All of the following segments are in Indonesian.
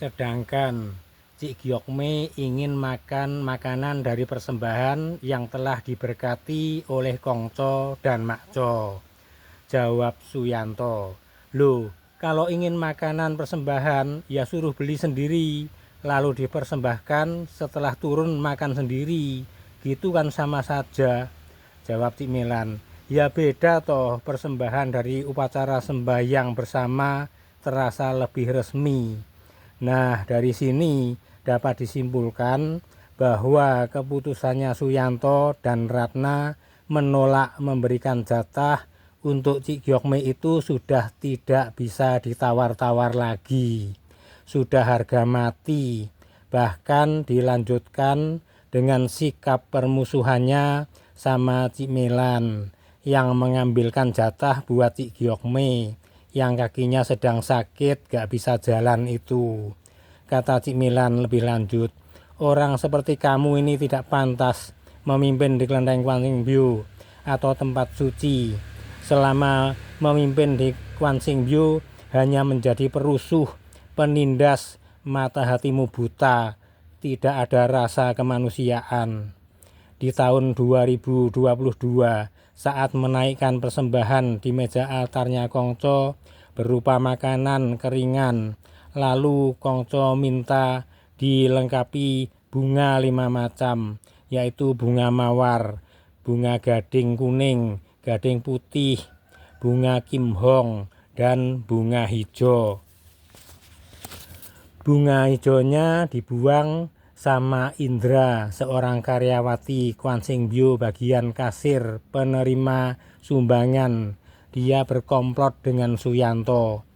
Sedangkan Cik Gyokme ingin makan makanan dari persembahan yang telah diberkati oleh Kongco dan Makco. Jawab Suyanto. Loh, kalau ingin makanan persembahan ya suruh beli sendiri, lalu dipersembahkan setelah turun makan sendiri. Gitu kan sama saja. Jawab Cik Melan. Ya beda toh, persembahan dari upacara sembahyang bersama terasa lebih resmi. Nah, dari sini dapat disimpulkan bahwa keputusannya Suyanto dan Ratna menolak memberikan jatah untuk Cik Gyokme itu sudah tidak bisa ditawar-tawar lagi. Sudah harga mati. Bahkan dilanjutkan dengan sikap permusuhannya sama Cik Melan yang mengambilkan jatah buat Cik Gyokme yang kakinya sedang sakit gak bisa jalan itu. Kata Cik Melan lebih lanjut, orang seperti kamu ini tidak pantas memimpin di kelenteng Kwansingbyu atau tempat suci. Selama memimpin di Kwansingbyu hanya menjadi perusuh, penindas, mata hatimu buta, tidak ada rasa kemanusiaan. Di tahun 2022 saat menaikkan persembahan di meja altarnya Kongco berupa makanan keringan, lalu Kongco minta dilengkapi bunga 5 macam, yaitu bunga mawar, bunga gading kuning, gading putih, bunga kimhong, dan bunga hijau. Bunga hijaunya dibuang sama Indra, seorang karyawati Kwansingbyu bagian kasir penerima sumbangan. Dia berkomplot dengan Suyanto.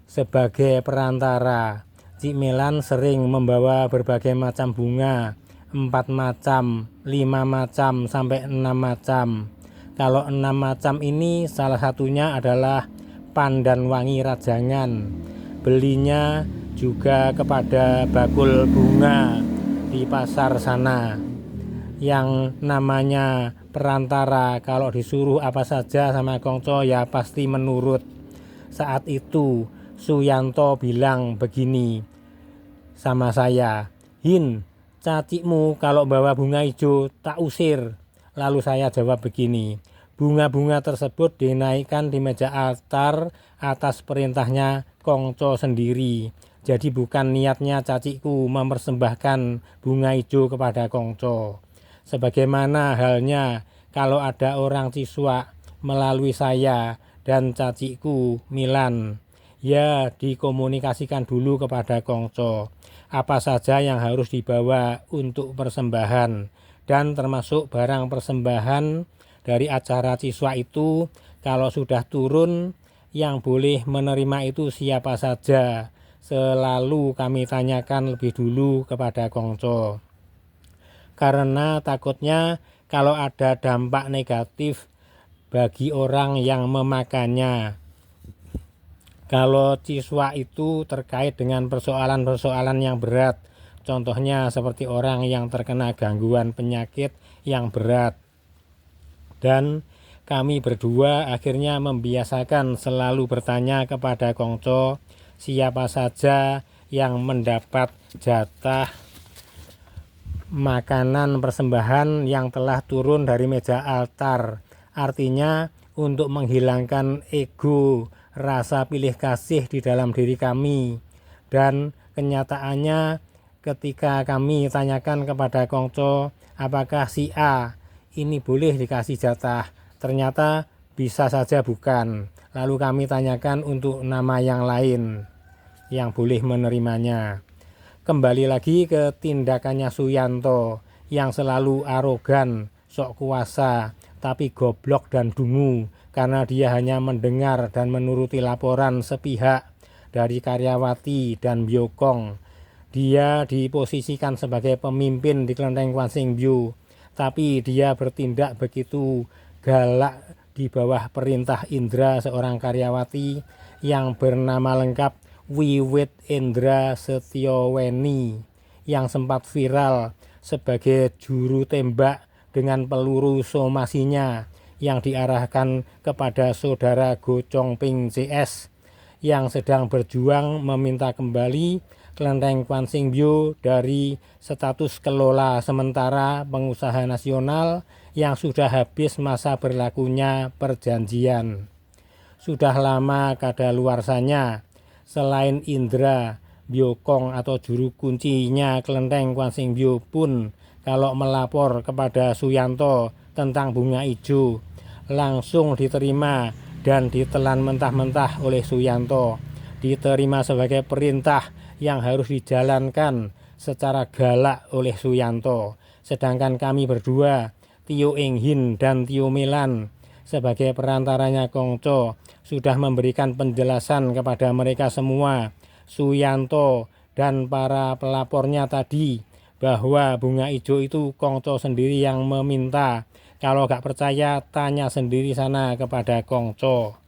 Sebagai perantara, Cik Melan sering membawa berbagai macam bunga, 4 macam, 5 macam, sampai 6 macam. Kalau 6 macam ini salah satunya adalah pandan wangi rajangan. Belinya juga kepada bakul bunga di pasar sana. Yang namanya perantara kalau disuruh apa saja sama Kongco ya pasti menurut. Saat itu Suyanto bilang begini sama saya, Hin, cacikmu kalau bawa bunga hijau tak usir. Lalu saya jawab begini, bunga-bunga tersebut dinaikkan di meja altar atas perintahnya Kongco sendiri. Jadi bukan niatnya cacikku mempersembahkan bunga hijau kepada Kongco. Sebagaimana halnya kalau ada orang Ciswa melalui saya dan cacikku Milan, ya dikomunikasikan dulu kepada Kongco apa saja yang harus dibawa untuk persembahan, dan termasuk barang persembahan dari acara Ciswa itu kalau sudah turun yang boleh menerima itu siapa saja. Selalu kami tanyakan lebih dulu kepada Kongco. Karena takutnya kalau ada dampak negatif bagi orang yang memakannya. Kalau Ciswa itu terkait dengan persoalan-persoalan yang berat, contohnya seperti orang yang terkena gangguan penyakit yang berat. Dan kami berdua akhirnya membiasakan selalu bertanya kepada Kongco siapa saja yang mendapat jatah makanan persembahan yang telah turun dari meja altar. Artinya untuk menghilangkan ego, rasa pilih kasih di dalam diri kami. Dan kenyataannya ketika kami tanyakan kepada Kongco apakah si A ini boleh dikasih jatah, ternyata bisa saja bukan. Lalu kami tanyakan untuk nama yang lain yang boleh menerimanya. Kembali lagi ke tindakannya Suyanto yang selalu arogan, sok kuasa, tapi goblok dan dungu karena dia hanya mendengar dan menuruti laporan sepihak dari karyawati dan Byokong. Dia diposisikan sebagai pemimpin di kelenteng Kwansingbyu, tapi dia bertindak begitu galak di bawah perintah Indra, seorang karyawati yang bernama lengkap Wiwit Indra Setyoweni, yang sempat viral sebagai juru tembak dengan peluru somasinya yang diarahkan kepada saudara Go Chongping CS yang sedang berjuang meminta kembali Kelenteng Kwan Sing Byo dari status kelola sementara pengusaha nasional yang sudah habis masa berlakunya perjanjian. Sudah lama kadaluarsanya. Selain indra Byokong atau juru kuncinya Kelenteng Kwan Sing Byo pun kalau melapor kepada Suyanto tentang bunga ijo langsung diterima dan ditelan mentah-mentah oleh Suyanto. Diterima sebagai perintah yang harus dijalankan secara galak oleh Suyanto. Sedangkan kami berdua, Tio Ing Hin dan Tio Melan, sebagai perantaranya Kongco, sudah memberikan penjelasan kepada mereka semua, Suyanto dan para pelapornya tadi, bahwa bunga ijo itu Kongco sendiri yang meminta. Kalau gak percaya, tanya sendiri sana kepada Kongco.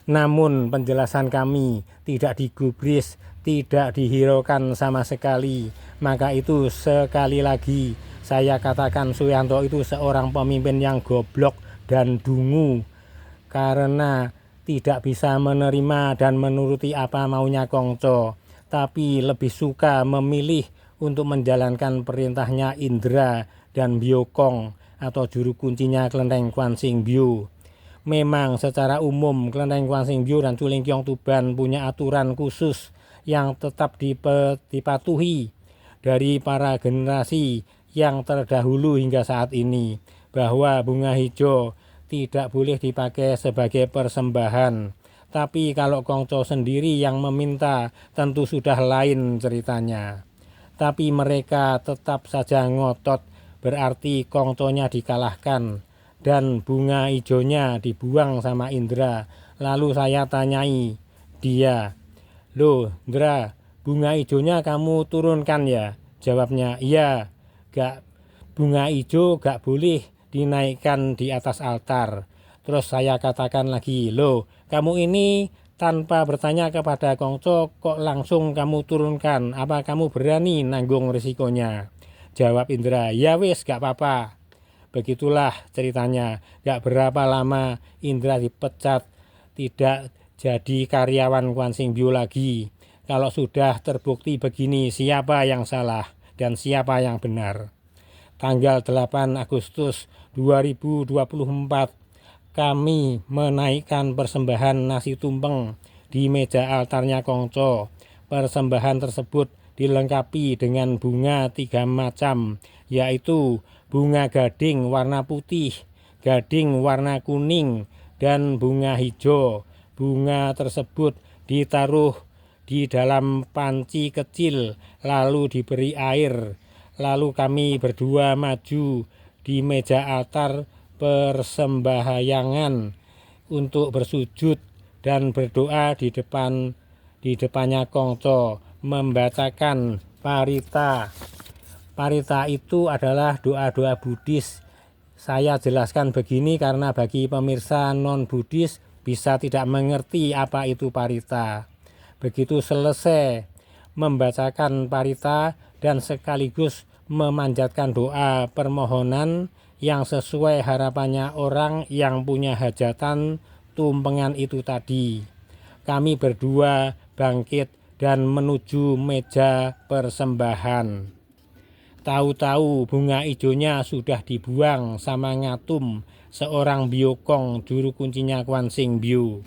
Namun penjelasan kami tidak digubris, tidak dihiraukan sama sekali. Maka itu sekali lagi saya katakan Suyanto itu seorang pemimpin yang goblok dan dungu, karena tidak bisa menerima dan menuruti apa maunya Kongco, tapi lebih suka memilih untuk menjalankan perintahnya Indra dan Byokong atau juru kuncinya Kelenteng Kwan Sing Byo. Memang secara umum Kelenteng Kwan Sing Byo dan Culingkyong Tuban punya aturan khusus yang tetap dipatuhi dari para generasi yang terdahulu hingga saat ini, bahwa bunga hijau tidak boleh dipakai sebagai persembahan. Tapi kalau Kongco sendiri yang meminta, tentu sudah lain ceritanya. Tapi mereka tetap saja ngotot, berarti Kongconya dikalahkan dan bunga ijonya dibuang sama Indra. Lalu saya tanyai dia, "Loh Indra, bunga ijonya kamu turunkan ya?" Jawabnya, "Iya, bunga ijo gak boleh dinaikkan di atas altar." Terus saya katakan lagi, "Loh, kamu ini tanpa bertanya kepada Kongco kok langsung kamu turunkan? Apa kamu berani nanggung risikonya?" Jawab Indra, "Ya wis gak apa-apa." Begitulah ceritanya. Gak berapa lama Indra dipecat, tidak jadi karyawan Kwan Sing Byo lagi. Kalau sudah terbukti begini, siapa yang salah dan siapa yang benar? Tanggal 8 Agustus 2024 kami menaikkan persembahan nasi tumpeng di meja altarnya Kongco. Persembahan tersebut dilengkapi dengan bunga 3 macam, yaitu bunga gading warna putih, gading warna kuning, dan bunga hijau. Bunga tersebut ditaruh di dalam panci kecil, lalu diberi air. Lalu kami berdua maju di meja altar persembahyangan untuk bersujud dan berdoa di depannya Kongco, membacakan parita. Parita itu adalah doa-doa Buddhis. Saya jelaskan begini karena bagi pemirsa non-Buddhis bisa tidak mengerti apa itu parita. Begitu selesai membacakan parita dan sekaligus memanjatkan doa permohonan yang sesuai harapannya orang yang punya hajatan tumpengan itu tadi, kami berdua bangkit dan menuju meja persembahan. Tahu-tahu bunga ijonya sudah dibuang sama Ngatum, seorang Byokong juru kuncinya Kwan Sing Byo.